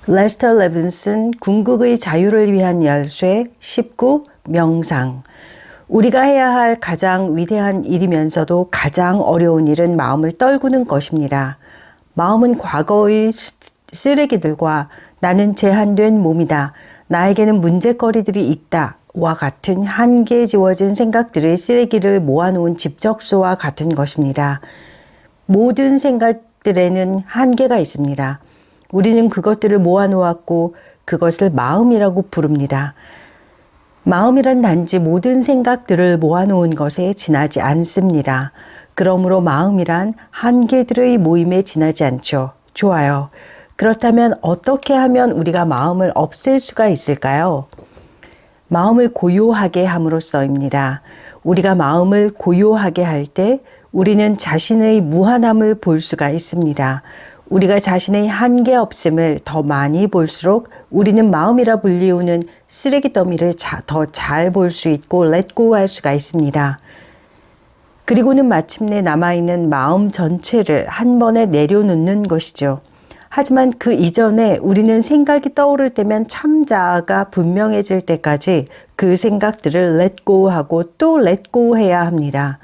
레스터 레빈슨 궁극의 자유를 위한 열쇠 19 명상. 우리가 해야 할 가장 위대한 일이면서도 가장 어려운 일은 마음을 떨구는 것입니다. 마음은 과거의 쓰레기들과 나는 제한된 몸이다, 나에게는 문제거리들이 있다 와 같은 한계에 지워진 생각들의 쓰레기를 모아놓은 집적소와 같은 것입니다. 모든 생각들에는 한계가 있습니다. 우리는 그것들을 모아놓았고 그것을 마음이라고 부릅니다. 마음이란 단지 모든 생각들을 모아놓은 것에 지나지 않습니다. 그러므로 마음이란 한계들의 모임에 지나지 않죠. 좋아요. 그렇다면 어떻게 하면 우리가 마음을 없앨 수가 있을까요? 마음을 고요하게 함으로써입니다. 우리가 마음을 고요하게 할 때 우리는 자신의 무한함을 볼 수가 있습니다. 우리가 자신의 한계 없음을 더 많이 볼수록 우리는 마음이라 불리우는 쓰레기 더미를 더 잘 볼 수 있고 렛고 할 수가 있습니다. 그리고는 마침내 남아있는 마음 전체를 한 번에 내려놓는 것이죠. 하지만 그 이전에 우리는 생각이 떠오를 때면 참자아가 분명해질 때까지 그 생각들을 렛고 하고 또 렛고 해야 합니다.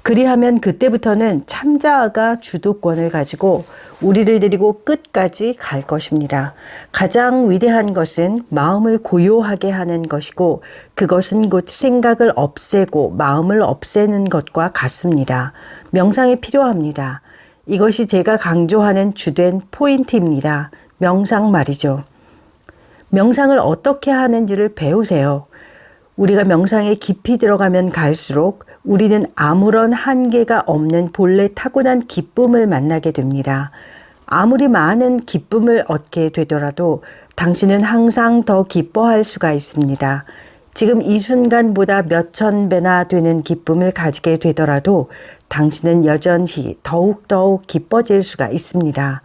그리하면 그때부터는 참자아가 주도권을 가지고 우리를 데리고 끝까지 갈 것입니다. 가장 위대한 것은 마음을 고요하게 하는 것이고 그것은 곧 생각을 없애고 마음을 없애는 것과 같습니다. 명상이 필요합니다. 이것이 제가 강조하는 주된 포인트입니다. 명상 말이죠. 명상을 어떻게 하는지를 배우세요. 우리가 명상에 깊이 들어가면 갈수록 우리는 아무런 한계가 없는 본래 타고난 기쁨을 만나게 됩니다. 아무리 많은 기쁨을 얻게 되더라도 당신은 항상 더 기뻐할 수가 있습니다. 지금 이 순간보다 몇천 배나 되는 기쁨을 가지게 되더라도 당신은 여전히 더욱더욱 기뻐질 수가 있습니다.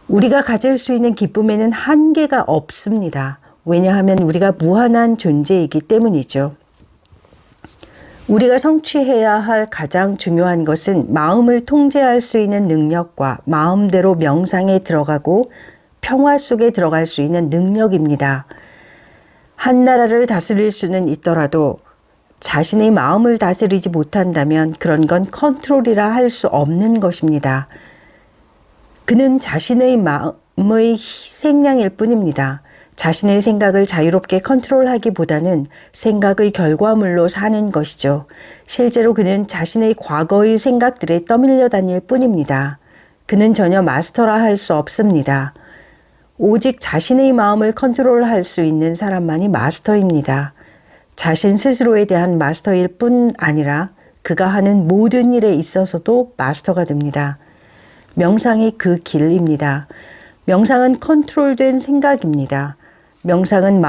우리가 가질 수 있는 기쁨에는 한계가 없습니다. 왜냐하면 우리가 무한한 존재이기 때문이죠. 우리가 성취해야 할 가장 중요한 것은 마음을 통제할 수 있는 능력과 마음대로 명상에 들어가고 평화 속에 들어갈 수 있는 능력입니다. 한 나라를 다스릴 수는 있더라도 자신의 마음을 다스리지 못한다면 그런 건 컨트롤이라 할 수 없는 것입니다. 그는 자신의 마음의 희생양일 뿐입니다. 자신의 생각을 자유롭게 컨트롤하기보다는 생각의 결과물로 사는 것이죠. 실제로 그는 자신의 과거의 생각들에 떠밀려 다닐 뿐입니다. 그는 전혀 마스터라 할 수 없습니다. 오직 자신의 마음을 컨트롤할 수 있는 사람만이 마스터입니다. 자신 스스로에 대한 마스터일 뿐 아니라 그가 하는 모든 일에 있어서도 마스터가 됩니다. 명상이 그 길입니다. 명상은 컨트롤된 생각입니다. 명상은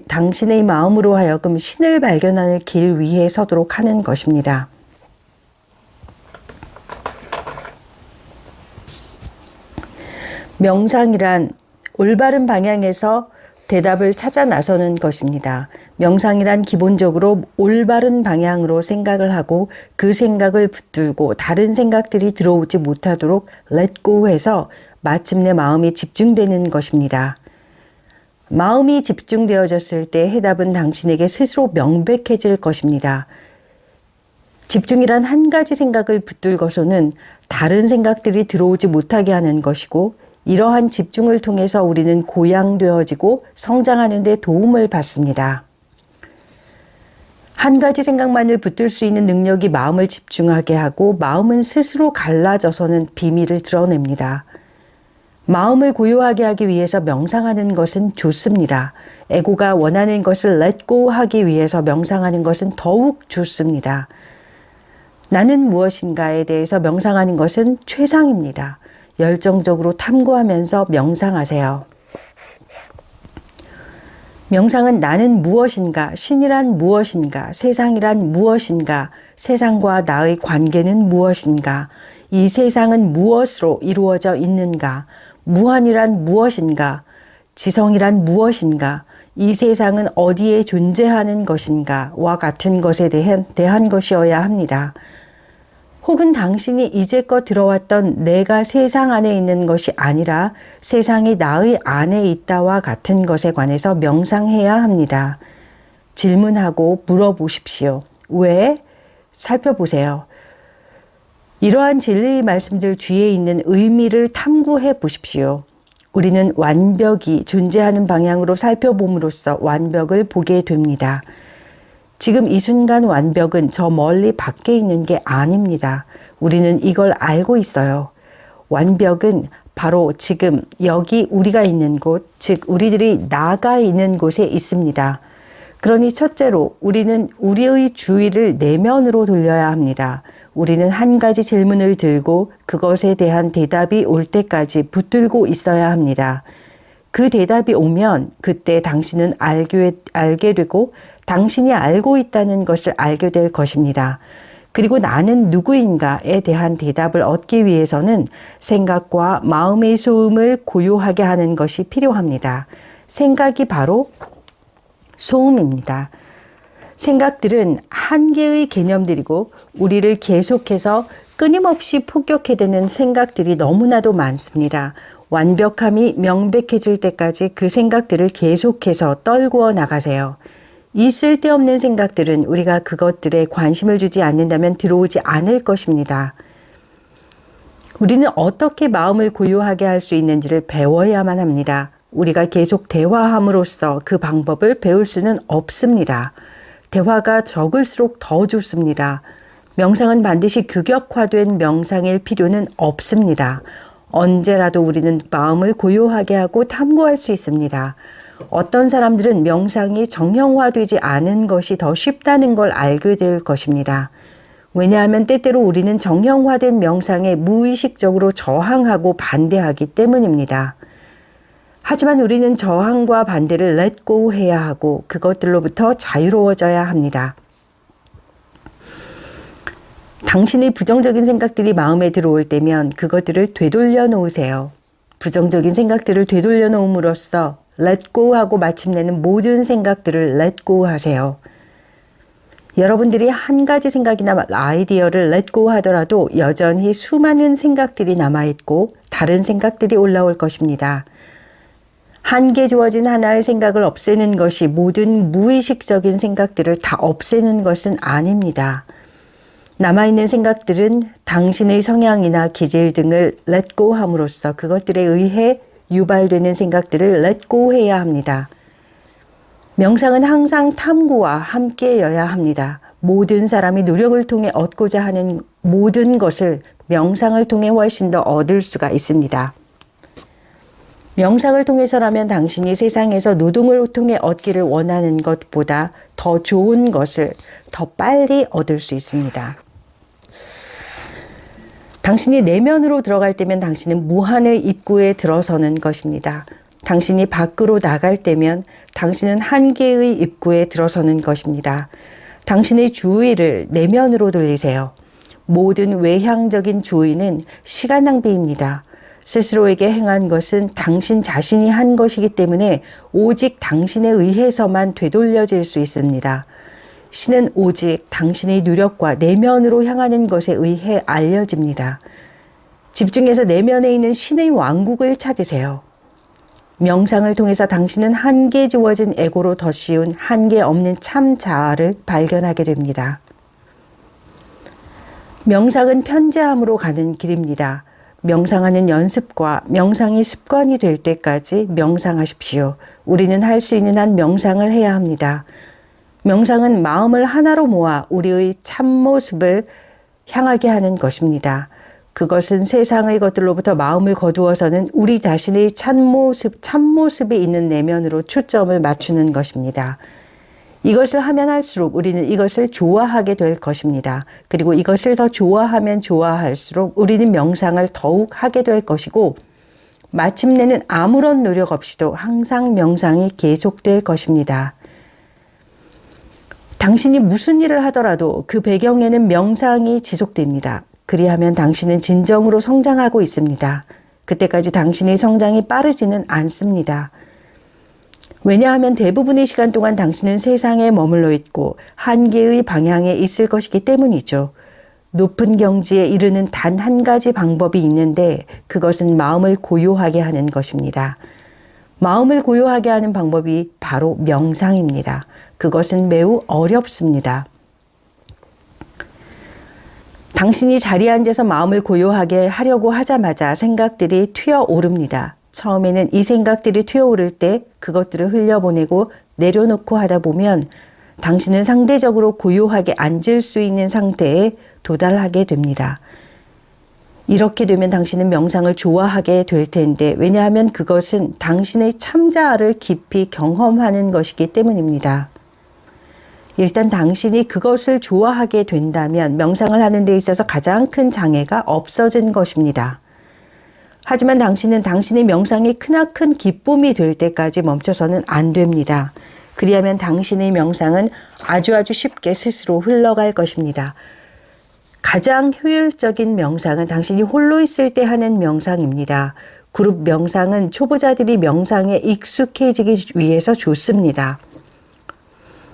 당신의 마음으로 하여금 신을 발견하는 길 위에 서도록 하는 것입니다. 명상이란 올바른 방향에서 대답을 찾아 나서는 것입니다. 명상이란 기본적으로 올바른 방향으로 생각을 하고 그 생각을 붙들고 다른 생각들이 들어오지 못하도록 렛고 해서 마침내 마음이 집중되는 것입니다. 마음이 집중되어졌을 때 해답은 당신에게 스스로 명백해질 것입니다. 집중이란 한 가지 생각을 붙들고서는 다른 생각들이 들어오지 못하게 하는 것이고 이러한 집중을 통해서 우리는 고양되어지고 성장하는 데 도움을 받습니다. 한 가지 생각만을 붙들 수 있는 능력이 마음을 집중하게 하고 마음은 스스로 갈라져서는 비밀을 드러냅니다. 마음을 고요하게 하기 위해서 명상하는 것은 좋습니다. 에고가 원하는 것을 렛고 하기 위해서 명상하는 것은 더욱 좋습니다. 나는 무엇인가에 대해서 명상하는 것은 최상입니다. 열정적으로 탐구하면서 명상하세요. 명상은 나는 무엇인가, 신이란 무엇인가, 세상이란 무엇인가, 세상과 나의 관계는 무엇인가, 이 세상은 무엇으로 이루어져 있는가, 무한이란 무엇인가, 지성이란 무엇인가, 이 세상은 어디에 존재하는 것인가 와 같은 것에 대한 것이어야 합니다. 혹은 당신이 이제껏 들어왔던 내가 세상 안에 있는 것이 아니라 세상이 나의 안에 있다와 같은 것에 관해서 명상해야 합니다. 질문하고 물어보십시오. 왜? 살펴보세요. 이러한 진리의 말씀들 뒤에 있는 의미를 탐구해 보십시오. 우리는 완벽이 존재하는 방향으로 살펴봄으로써 완벽을 보게 됩니다. 지금 이 순간 완벽은 저 멀리 밖에 있는 게 아닙니다. 우리는 이걸 알고 있어요. 완벽은 바로 지금 여기 우리가 있는 곳, 즉 우리들이 나가 있는 곳에 있습니다. 그러니 첫째로 우리는 우리의 주의를 내면으로 돌려야 합니다. 우리는 한 가지 질문을 들고 그것에 대한 대답이 올 때까지 붙들고 있어야 합니다. 그 대답이 오면 그때 당신은 알게 되고 당신이 알고 있다는 것을 알게 될 것입니다. 그리고 나는 누구인가에 대한 대답을 얻기 위해서는 생각과 마음의 소음을 고요하게 하는 것이 필요합니다. 생각이 바로 소음입니다. 생각들은 한계의 개념들이고 우리를 계속해서 끊임없이 폭격해대는 생각들이 너무나도 많습니다. 완벽함이 명백해질 때까지 그 생각들을 계속해서 떨구어 나가세요. 이 쓸데없는 생각들은 우리가 그것들에 관심을 주지 않는다면 들어오지 않을 것입니다. 우리는 어떻게 마음을 고요하게 할 수 있는지를 배워야만 합니다. 우리가 계속 대화함으로써 그 방법을 배울 수는 없습니다. 대화가 적을수록 더 좋습니다. 명상은 반드시 규격화된 명상일 필요는 없습니다. 언제라도 우리는 마음을 고요하게 하고 탐구할 수 있습니다. 어떤 사람들은 명상이 정형화되지 않은 것이 더 쉽다는 걸 알게 될 것입니다. 왜냐하면 때때로 우리는 정형화된 명상에 무의식적으로 저항하고 반대하기 때문입니다. 하지만 우리는 저항과 반대를 let go 해야 하고 그것들로부터 자유로워져야 합니다. 당신의 부정적인 생각들이 마음에 들어올 때면 그것들을 되돌려 놓으세요. 부정적인 생각들을 되돌려 놓음으로써 let go 하고 마침내는 모든 생각들을 let go 하세요. 여러분들이 한 가지 생각이나 아이디어를 let go 하더라도 여전히 수많은 생각들이 남아있고 다른 생각들이 올라올 것입니다. 한개 주어진 하나의 생각을 없애는 것이 모든 무의식적인 생각들을 다 없애는 것은 아닙니다. 남아있는 생각들은 당신의 성향이나 기질 등을 let go 함으로써 그것들에 의해 유발되는 생각들을 let go 해야 합니다. 명상은 항상 탐구와 함께여야 합니다. 모든 사람이 노력을 통해 얻고자 하는 모든 것을 명상을 통해 훨씬 더 얻을 수가 있습니다. 명상을 통해서라면 당신이 세상에서 노동을 통해 얻기를 원하는 것보다 더 좋은 것을 더 빨리 얻을 수 있습니다. 당신이 내면으로 들어갈 때면 당신은 무한의 입구에 들어서는 것입니다. 당신이 밖으로 나갈 때면 당신은 한계의 입구에 들어서는 것입니다. 당신의 주의를 내면으로 돌리세요. 모든 외향적인 주의는 시간 낭비입니다. 스스로에게 행한 것은 당신 자신이 한 것이기 때문에 오직 당신에 의해서만 되돌려질 수 있습니다. 신은 오직 당신의 노력과 내면으로 향하는 것에 의해 알려집니다. 집중해서 내면에 있는 신의 왕국을 찾으세요. 명상을 통해서 당신은 한계 주어진 에고로 더 쉬운 한계 없는 참 자아를 발견하게 됩니다. 명상은 편재함으로 가는 길입니다. 명상하는 연습과 명상이 습관이 될 때까지 명상하십시오. 우리는 할 수 있는 한 명상을 해야 합니다. 명상은 마음을 하나로 모아 우리의 참모습을 향하게 하는 것입니다. 그것은 세상의 것들로부터 마음을 거두어서는 우리 자신의 참모습에 있는 내면으로 초점을 맞추는 것입니다. 이것을 하면 할수록 우리는 이것을 좋아하게 될 것입니다. 그리고 이것을 더 좋아하면 좋아할수록 우리는 명상을 더욱 하게 될 것이고 마침내는 아무런 노력 없이도 항상 명상이 계속될 것입니다. 당신이 무슨 일을 하더라도 그 배경에는 명상이 지속됩니다. 그리하면 당신은 진정으로 성장하고 있습니다. 그때까지 당신의 성장이 빠르지는 않습니다. 왜냐하면 대부분의 시간 동안 당신은 세상에 머물러 있고 한계의 방향에 있을 것이기 때문이죠. 높은 경지에 이르는 단 한 가지 방법이 있는데 그것은 마음을 고요하게 하는 것입니다. 마음을 고요하게 하는 방법이 바로 명상입니다. 그것은 매우 어렵습니다. 당신이 자리에 앉아서 마음을 고요하게 하려고 하자마자 생각들이 튀어오릅니다. 처음에는 이 생각들이 튀어오를 때 그것들을 흘려보내고 내려놓고 하다 보면 당신은 상대적으로 고요하게 앉을 수 있는 상태에 도달하게 됩니다. 이렇게 되면 당신은 명상을 좋아하게 될 텐데, 왜냐하면 그것은 당신의 참자아를 깊이 경험하는 것이기 때문입니다. 일단 당신이 그것을 좋아하게 된다면 명상을 하는 데 있어서 가장 큰 장애가 없어진 것입니다. 하지만 당신은 당신의 명상이 크나큰 기쁨이 될 때까지 멈춰서는 안 됩니다. 그리하면 당신의 명상은 아주 쉽게 스스로 흘러갈 것입니다. 가장 효율적인 명상은 당신이 홀로 있을 때 하는 명상입니다. 그룹 명상은 초보자들이 명상에 익숙해지기 위해서 좋습니다.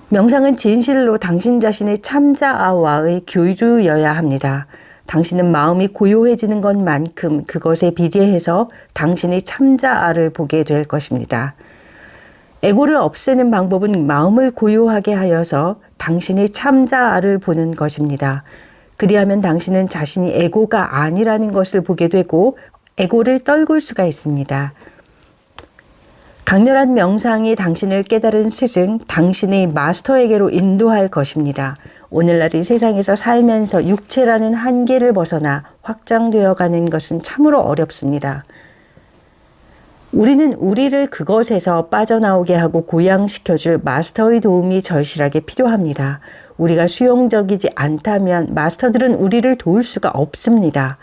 명상은 진실로 당신 자신의 참자아와의 교류여야 합니다. 당신은 마음이 고요해지는 것만큼 그것에 비례해서 당신의 참자아를 보게 될 것입니다. 에고를 없애는 방법은 마음을 고요하게 하여서 당신의 참자아를 보는 것입니다. 그리하면 당신은 자신이 에고가 아니라는 것을 보게 되고 에고를 떨굴 수가 있습니다. 강렬한 명상이 당신을 깨달은 스승, 당신의 마스터에게로 인도할 것입니다. 오늘날 이 세상에서 살면서 육체라는 한계를 벗어나 확장되어 가는 것은 참으로 어렵습니다. 우리는 우리를 그것에서 빠져나오게 하고 고양시켜줄 마스터의 도움이 절실하게 필요합니다. 우리가 수용적이지 않다면 마스터들은 우리를 도울 수가 없습니다.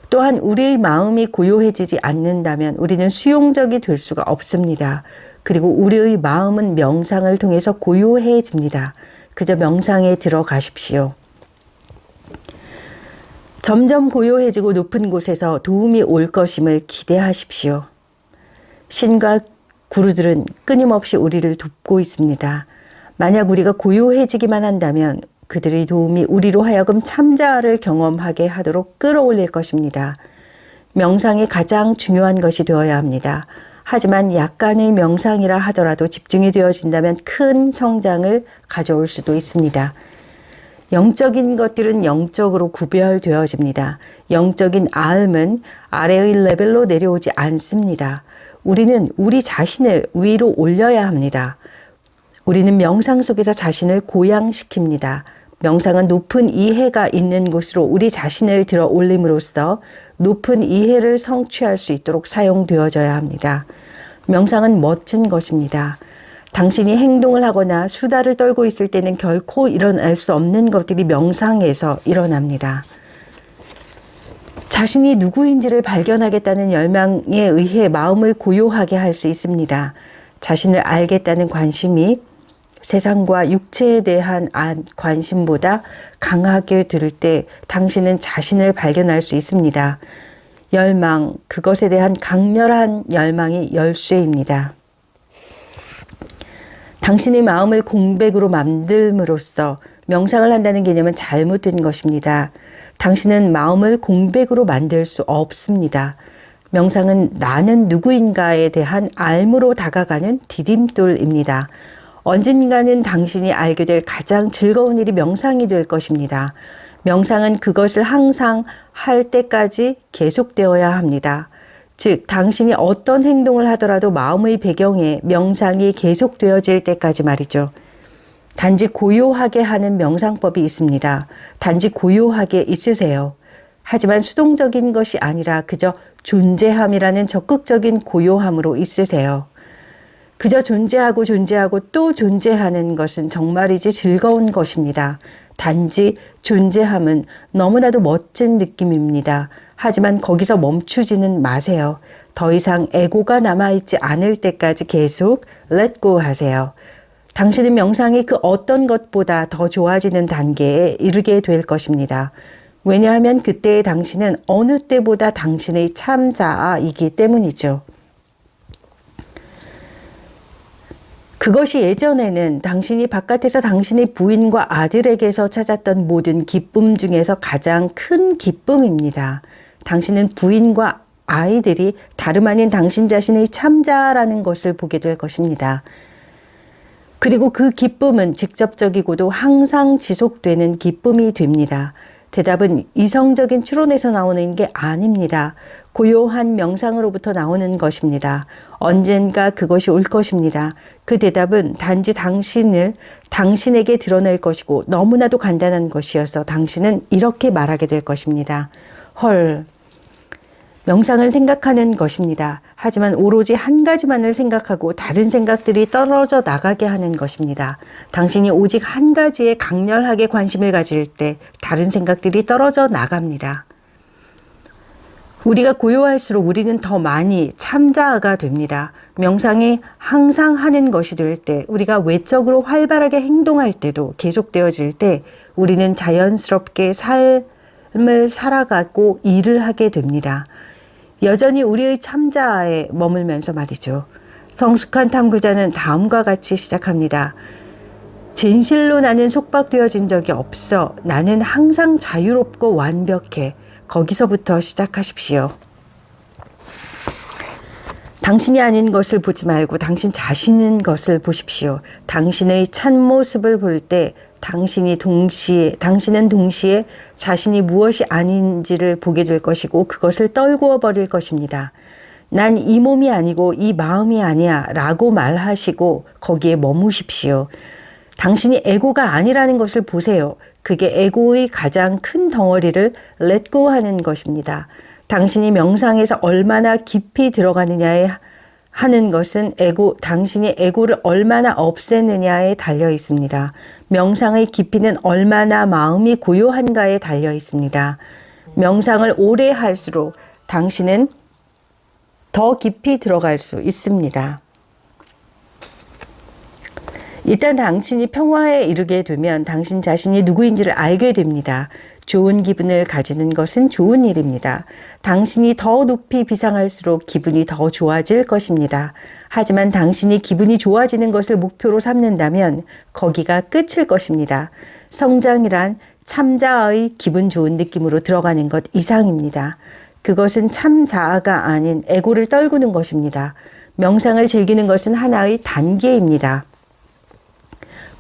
또한 우리의 마음이 고요해지지 않는다면 우리는 수용적이 될 수가 없습니다. 그리고 우리의 마음은 명상을 통해서 고요해집니다. 그저 명상에 들어가십시오. 점점 고요해지고 높은 곳에서 도움이 올 것임을 기대하십시오. 신과 구루들은 끊임없이 우리를 돕고 있습니다. 만약 우리가 고요해지기만 한다면 그들의 도움이 우리로 하여금 참자아를 경험하게 하도록 끌어올릴 것입니다. 명상이 가장 중요한 것이 되어야 합니다. 하지만 약간의 명상이라 하더라도 집중이 되어진다면 큰 성장을 가져올 수도 있습니다. 영적인 것들은 영적으로 구별되어집니다. 영적인 아음은 아래의 레벨로 내려오지 않습니다. 우리는 우리 자신을 위로 올려야 합니다. 우리는 명상 속에서 자신을 고양시킵니다. 명상은 높은 이해가 있는 곳으로 우리 자신을 들어 올림으로써 높은 이해를 성취할 수 있도록 사용되어져야 합니다. 명상은 멋진 것입니다. 당신이 행동을 하거나 수다를 떨고 있을 때는 결코 일어날 수 없는 것들이 명상에서 일어납니다. 자신이 누구인지를 발견하겠다는 열망에 의해 마음을 고요하게 할 수 있습니다. 자신을 알겠다는 관심이 세상과 육체에 대한 관심보다 강하게 들 때 당신은 자신을 발견할 수 있습니다. 열망, 그것에 대한 강렬한 열망이 열쇠입니다. 당신의 마음을 공백으로 만듦으로써 명상을 한다는 개념은 잘못된 것입니다. 당신은 마음을 공백으로 만들 수 없습니다. 명상은 나는 누구인가에 대한 알므로 다가가는 디딤돌입니다. 언젠가는 당신이 알게 될 가장 즐거운 일이 명상이 될 것입니다. 명상은 그것을 항상 할 때까지 계속되어야 합니다. 즉, 당신이 어떤 행동을 하더라도 마음의 배경에 명상이 계속되어질 때까지 말이죠. 단지 고요하게 하는 명상법이 있습니다. 단지 고요하게 있으세요. 하지만 수동적인 것이 아니라 그저 존재함이라는 적극적인 고요함으로 있으세요. 그저 존재하고 또 존재하는 것은 정말이지 즐거운 것입니다. 단지 존재함은 너무나도 멋진 느낌입니다. 하지만 거기서 멈추지는 마세요. 더 이상 에고가 남아있지 않을 때까지 계속 let go 하세요. 당신의 명상이 그 어떤 것보다 더 좋아지는 단계에 이르게 될 것입니다. 왜냐하면 그때의 당신은 어느 때보다 당신의 참자아이기 때문이죠. 그것이 예전에는 당신이 바깥에서 당신의 부인과 아들에게서 찾았던 모든 기쁨 중에서 가장 큰 기쁨입니다. 당신은 부인과 아이들이 다름 아닌 당신 자신의 참자라는 것을 보게 될 것입니다. 그리고 그 기쁨은 직접적이고도 항상 지속되는 기쁨이 됩니다. 대답은 이성적인 추론에서 나오는 게 아닙니다. 고요한 명상으로부터 나오는 것입니다. 언젠가 그것이 올 것입니다. 그 대답은 단지 당신에게 드러낼 것이고 너무나도 간단한 것이어서 당신은 이렇게 말하게 될 것입니다. 헐, 명상을 생각하는 것입니다. 하지만 오로지 한 가지만을 생각하고 다른 생각들이 떨어져 나가게 하는 것입니다. 당신이 오직 한 가지에 강렬하게 관심을 가질 때 다른 생각들이 떨어져 나갑니다. 우리가 고요할수록 우리는 더 많이 참자아가 됩니다. 명상이 항상 하는 것이 될 때, 우리가 외적으로 활발하게 행동할 때도 계속되어질 때 우리는 자연스럽게 삶을 살아가고 일을 하게 됩니다. 여전히 우리의 참자아에 머물면서 말이죠. 성숙한 탐구자는 다음과 같이 시작합니다. 진실로 나는 속박되어진 적이 없어. 나는 항상 자유롭고 완벽해. 거기서부터 시작하십시오. 당신이 아닌 것을 보지 말고 당신 자신인 것을 보십시오. 당신의 참모습을 볼 때 당신은 동시에 자신이 무엇이 아닌지를 보게 될 것이고 그것을 떨구어 버릴 것입니다. 난 이 몸이 아니고 이 마음이 아니야 라고 말하시고 거기에 머무십시오. 당신이 에고가 아니라는 것을 보세요. 그게 에고의 가장 큰 덩어리를 렛고 하는 것입니다. 당신이 명상에서 얼마나 깊이 들어가느냐에 하는 것은 당신이 에고를 얼마나 없애느냐에 달려 있습니다. 명상의 깊이는 얼마나 마음이 고요한가에 달려 있습니다. 명상을 오래 할수록 당신은 더 깊이 들어갈 수 있습니다. 일단 당신이 평화에 이르게 되면 당신 자신이 누구인지를 알게 됩니다. 좋은 기분을 가지는 것은 좋은 일입니다. 당신이 더 높이 비상할수록 기분이 더 좋아질 것입니다. 하지만 당신이 기분이 좋아지는 것을 목표로 삼는다면 거기가 끝일 것입니다. 성장이란 참자아의 기분 좋은 느낌으로 들어가는 것 이상입니다. 그것은 참자아가 아닌 에고를 떨구는 것입니다. 명상을 즐기는 것은 하나의 단계입니다.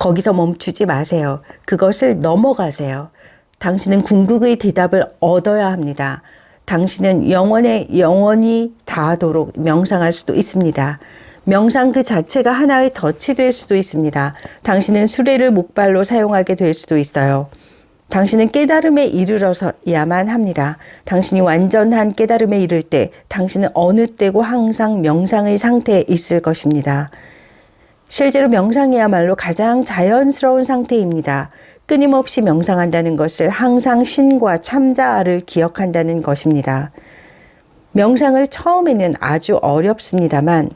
거기서 멈추지 마세요. 그것을 넘어가세요. 당신은 궁극의 대답을 얻어야 합니다. 당신은 영원히 다하도록 명상할 수도 있습니다. 명상 그 자체가 하나의 덫이 될 수도 있습니다. 당신은 수레를 목발로 사용하게 될 수도 있어요. 당신은 깨달음에 이르러서야만 합니다. 당신이 완전한 깨달음에 이를 때 당신은 어느 때고 항상 명상의 상태에 있을 것입니다. 실제로 명상이야말로 가장 자연스러운 상태입니다. 끊임없이 명상한다는 것을 항상 신과 참자아를 기억한다는 것입니다. 명상을 처음에는 아주 어렵습니다만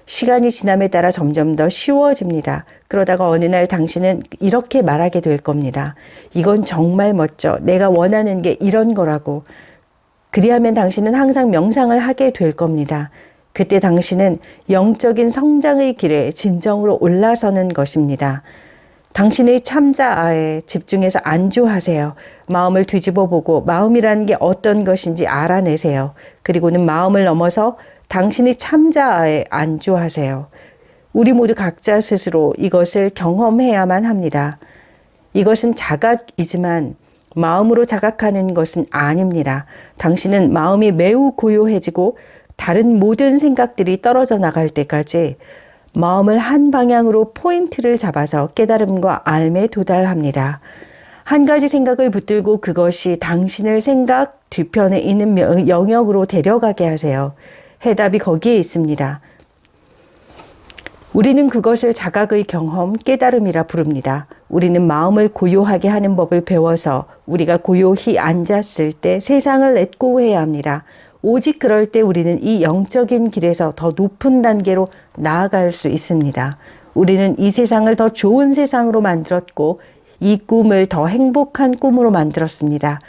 시간이 지남에 따라 점점 더 쉬워집니다. 그러다가 어느 날 당신은 이렇게 말하게 될 겁니다. 이건 정말 멋져. 내가 원하는 게 이런 거라고. 그리하면 당신은 항상 명상을 하게 될 겁니다. 그때 당신은 영적인 성장의 길에 진정으로 올라서는 것입니다. 당신의 참자아에 집중해서 안주하세요. 마음을 뒤집어 보고 마음이라는 게 어떤 것인지 알아내세요. 그리고는 마음을 넘어서 당신의 참자아에 안주하세요. 우리 모두 각자 스스로 이것을 경험해야만 합니다. 이것은 자각이지만 마음으로 자각하는 것은 아닙니다. 당신은 마음이 매우 고요해지고 다른 모든 생각들이 떨어져 나갈 때까지 마음을 한 방향으로 포인트를 잡아서 깨달음과 알에 도달합니다. 한 가지 생각을 붙들고 그것이 당신을 생각 뒤편에 있는 영역으로 데려가게 하세요. 해답이 거기에 있습니다. 우리는 그것을 자각의 경험, 깨달음이라 부릅니다. 우리는 마음을 고요하게 하는 법을 배워서 우리가 고요히 앉았을 때 세상을 렛고 해야 합니다. 오직 그럴 때 우리는 이 영적인 길에서 더 높은 단계로 나아갈 수 있습니다. 우리는 이 세상을 더 좋은 세상으로 만들었고 이 꿈을 더 행복한 꿈으로 만들었습니다.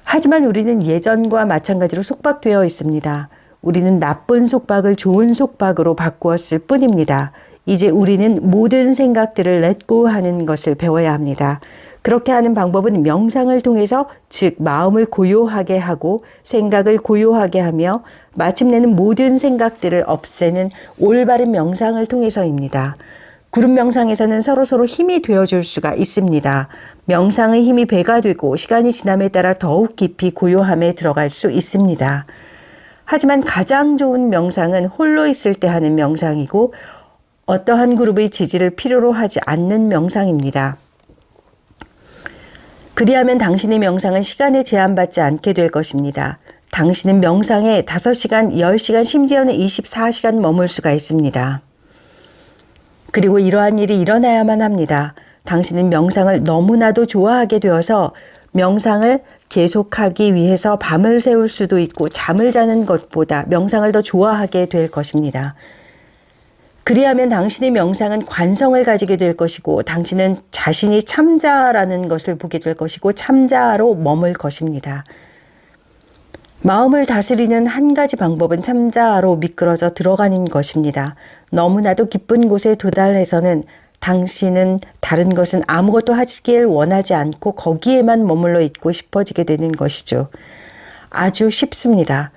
하지만 우리는 예전과 마찬가지로 속박되어 있습니다. 우리는 나쁜 속박을 좋은 속박으로 바꾸었을 뿐입니다. 이제 우리는 모든 생각들을 렛고 하는 것을 배워야 합니다. 그렇게 하는 방법은 명상을 통해서, 즉 마음을 고요하게 하고 생각을 고요하게 하며 마침내는 모든 생각들을 없애는 올바른 명상을 통해서입니다. 그룹 명상에서는 서로서로 힘이 되어줄 수가 있습니다. 명상의 힘이 배가 되고 시간이 지남에 따라 더욱 깊이 고요함에 들어갈 수 있습니다. 하지만 가장 좋은 명상은 홀로 있을 때 하는 명상이고 어떠한 그룹의 지지를 필요로 하지 않는 명상입니다. 그리하면 당신의 명상은 시간에 제한받지 않게 될 것입니다. 당신은 명상에 5시간, 10시간, 심지어는 24시간 머물 수가 있습니다. 그리고 이러한 일이 일어나야만 합니다. 당신은 명상을 너무나도 좋아하게 되어서 명상을 계속하기 위해서 밤을 새울 수도 있고 잠을 자는 것보다 명상을 더 좋아하게 될 것입니다. 그리하면 당신의 명상은 관성을 가지게 될 것이고 당신은 자신이 참자라는 것을 보게 될 것이고 참자로 머물 것입니다. 마음을 다스리는 한 가지 방법은 참자로 미끄러져 들어가는 것입니다. 너무나도 깊은 곳에 도달해서는 당신은 다른 것은 아무것도 하길 원하지 않고 거기에만 머물러 있고 싶어지게 되는 것이죠. 아주 쉽습니다.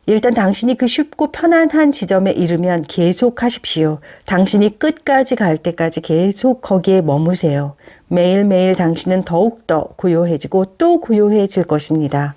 일단 당신이 그 쉽고 편안한 지점에 이르면 계속 하십시오. 당신이 끝까지 갈 때까지 계속 거기에 머무세요. 매일매일 당신은 더욱더 고요해지고 또 고요해질 것입니다.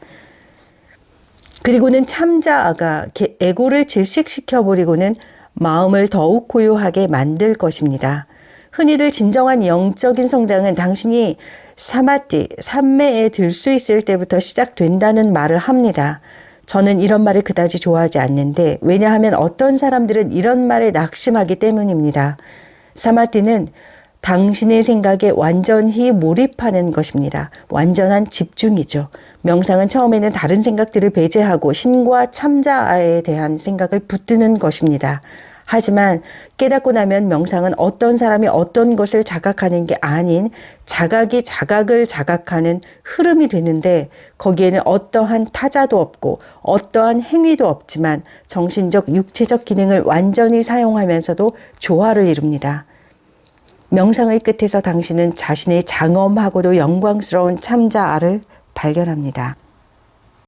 그리고는 참자아가 에고를 질식시켜버리고는 마음을 더욱 고요하게 만들 것입니다. 흔히들 진정한 영적인 성장은 당신이 사마티, 삼매에 들 수 있을 때부터 시작된다는 말을 합니다. 저는 이런 말을 그다지 좋아하지 않는데 왜냐하면 어떤 사람들은 이런 말에 낙심하기 때문입니다. 사마티는 당신의 생각에 완전히 몰입하는 것입니다. 완전한 집중이죠. 명상은 처음에는 다른 생각들을 배제하고 신과 참자아에 대한 생각을 붙드는 것입니다. 하지만 깨닫고 나면 명상은 어떤 사람이 어떤 것을 자각하는 게 아닌 자각이 자각을 자각하는 흐름이 되는데 거기에는 어떠한 타자도 없고 어떠한 행위도 없지만 정신적, 육체적 기능을 완전히 사용하면서도 조화를 이룹니다. 명상의 끝에서 당신은 자신의 장엄하고도 영광스러운 참자아를 발견합니다.